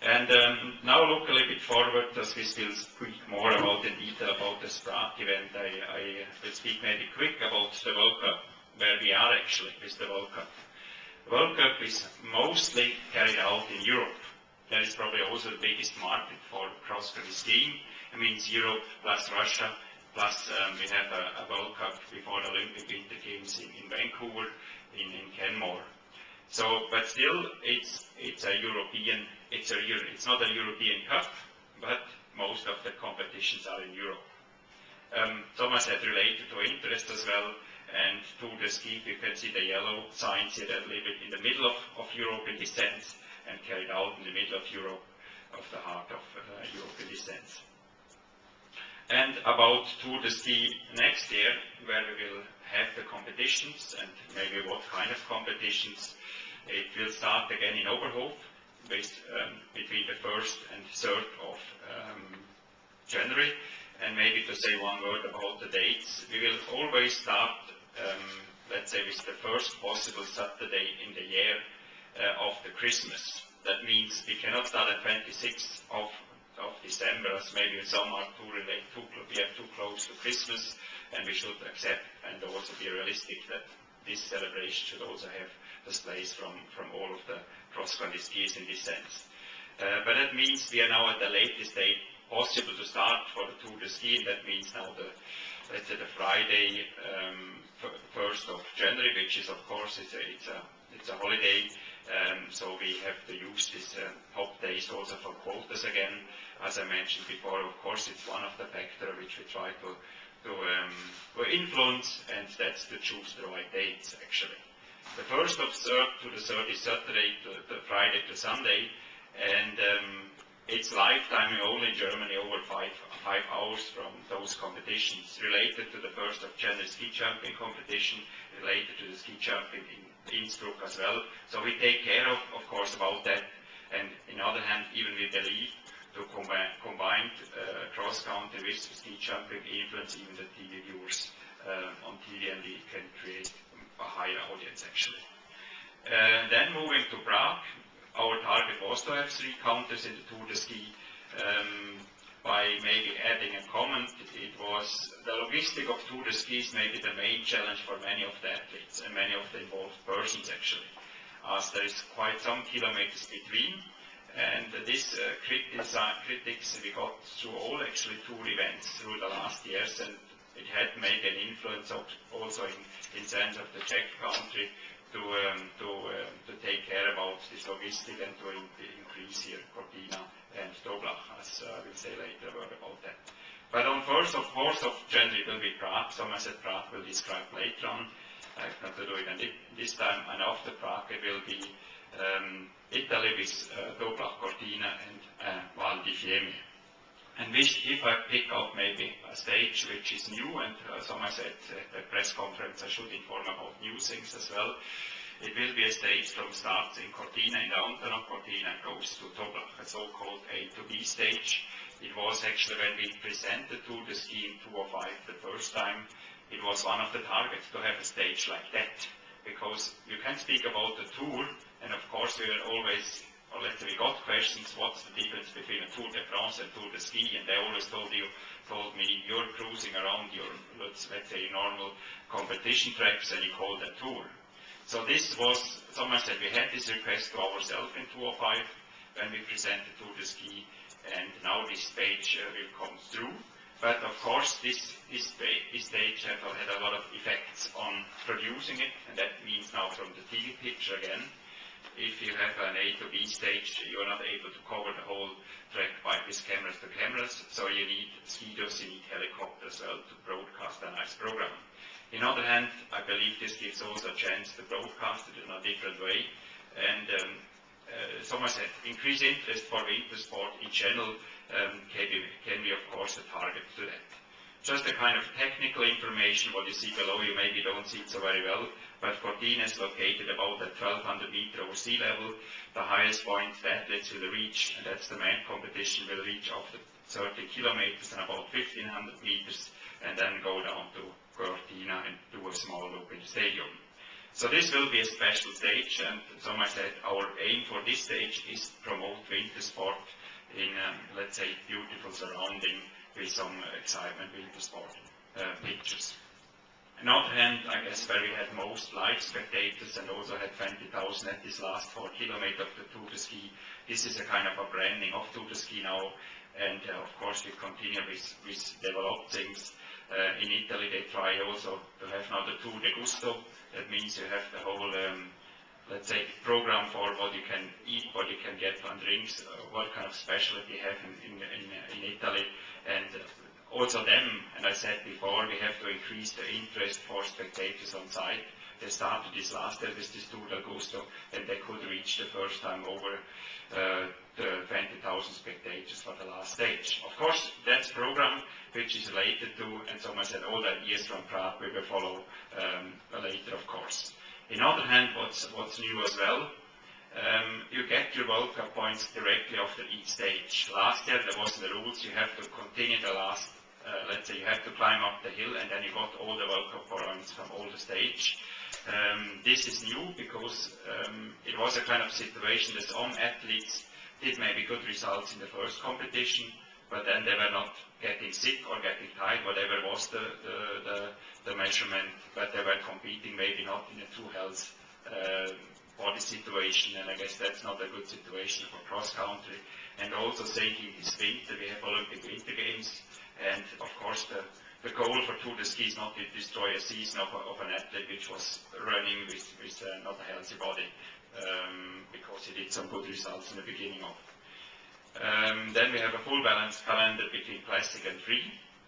And now look a little bit forward, as we will speak more about in detail about the Prague event. I will speak maybe quick about the World Cup, where we are actually with the World Cup. The World Cup is mostly carried out in Europe. That is probably also the biggest market for cross-country skiing. It means Europe plus Russia, plus we have a World Cup before the Olympic Winter Games in Vancouver, in Canmore. So, but still, it's a European. It's not a European Cup, but most of the competitions are in Europe. Thomas had related to interest as well, and Tour de Ski, you can see the yellow signs here that live in the middle of Europe in this sense, and carried out in the middle of Europe, of the heart of Europe in this sense. And about Tour de Ski next year, where we will have the competitions, and maybe what kind of competitions. It will start again in Oberhof, between the 1st and 3rd of January. And maybe to say one word about the dates, we will always start, let's say, with the first possible Saturday in the year of the Christmas. That means we cannot start at 26th of December, as maybe some are we are too close to Christmas, and we should accept and also be realistic that this celebration should also have displays from all of the cross-country skiers in this sense. But that means we are now at the latest date possible to start for the Tour de Ski, and that means now let's say the Friday, 1st of January, which is of course it's a holiday, so we have to use these top days also for quotas again. As I mentioned before, of course it's one of the factors which we try to influence, and that's to choose the right dates actually. The 1st of 3rd to the 3rd is Saturday to Friday to Sunday, and it's live timing only in Germany over 5 hours from those competitions, related to the 1st of January ski jumping competition, related to the ski jumping in Innsbruck as well. So we take care of course about that, and on the other hand, even we believe to combined cross-country with ski jumping influence even the TV viewers on TV, and we can create a higher audience actually. Then moving to Prague, our target was to have 3 counters in the Tour de Ski. By maybe adding a comment, it was the logistic of Tour de Ski is maybe the main challenge for many of the athletes and many of the involved persons actually, as there is quite some kilometers between, and this critics we got through all actually Tour events through the last years, and it had maybe an influence also in sense of the Czech country to take care about this logistic and to increase here Cortina and Toblach, as I will say later a word about that. But on 1st of January will be Prague. Some I said Prague will describe later on. I have not to do it this time. And after Prague it will be Italy with Toblach, Cortina and Val di Fiemme. And if I pick out maybe a stage which is new, and some I said at the press conference I should inform about new things as well, it will be a stage from starts in Cortina, in downtown of Cortina, and goes to Toblach, a so-called A to B stage. It was actually when we presented Tour de Ski in 2005 the first time, it was one of the targets to have a stage like that, because you can speak about the tour, and of course we are always, or let's say we got questions, what's the difference between a Tour de France and Tour de Ski, and they always told me you're cruising around your, let's say, normal competition tracks, and you call that tour. So this was, someone said we had this request to ourselves in 2005 when we presented Tour de Ski, and now this stage will come through. But of course this stage had a lot of effects on producing it, and that means now from the TV picture again, if you have an A to B stage, you are not able to cover the whole track with cameras to cameras, so you need skidos, you need helicopters as well to broadcast a nice program. On the other hand, I believe this gives also a chance to broadcast it in a different way, and someone said increased interest for winter sport in general can be of course a target to that. Just a kind of technical information, what you see below, you maybe don't see it so very well, but Cortina is located about at 1200 meters over sea level. The highest point the athletes will reach, and that's the main competition, will reach after 30 kilometers and about 1500 meters, and then go down to Cortina and do a small loop in the stadium. So this will be a special stage, and so I said our aim for this stage is to promote winter sport in, let's say, beautiful surrounding with some excitement winter sport pictures. On the other hand, I guess where we had most live spectators and also had 20,000 at this last 4 kilometers of the Tour de Ski, this is a kind of a branding of Tour de Ski now, and of course we continue with develop things. In Italy they try also to have now the Tour de Gusto. That means you have the whole, let's say, program for what you can eat, what you can get on drinks, what kind of specialty you have in Italy. And also them, and I said before, we have to increase the interest for spectators on site. They started this last year with this Tour de Gusto, and they could reach the first time over the 20,000 spectators for the last stage. Of course, that's a program which is related to, and someone said all the years from Prague we will follow later, of course. On the other hand, what's new as well, you get your World Cup points directly after each stage. Last year there was the rules, you have to continue the last, let's say you have to climb up the hill and then you got all the World Cup points from all the stage. This is new because it was a kind of situation that some athletes did maybe good results in the first competition, but then they were not getting sick or getting tired, whatever was the measurement, but they were competing maybe not in a true health body situation, and I guess that's not a good situation for cross country. And also thinking this winter, we have Olympic Winter Games, and of course the goal for Tour de Ski is not to destroy a season of an athlete which was running with not a healthy body, because he did some good results in the beginning of. Then we have a full balanced calendar between classic and free.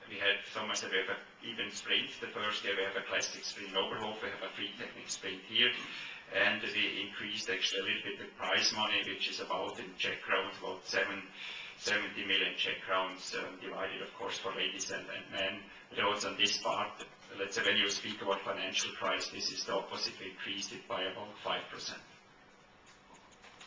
We had, I said, we have an even sprint. The first year we have a classic sprint in Oberhof, we have a free technique sprint here, and we increased actually a little bit the prize money, which is about, in Czech crowns, about 70 million Czech crowns, divided of course for ladies and men. But also on this part, let's say when you speak about financial price, this is the opposite, we increased it by about 5%.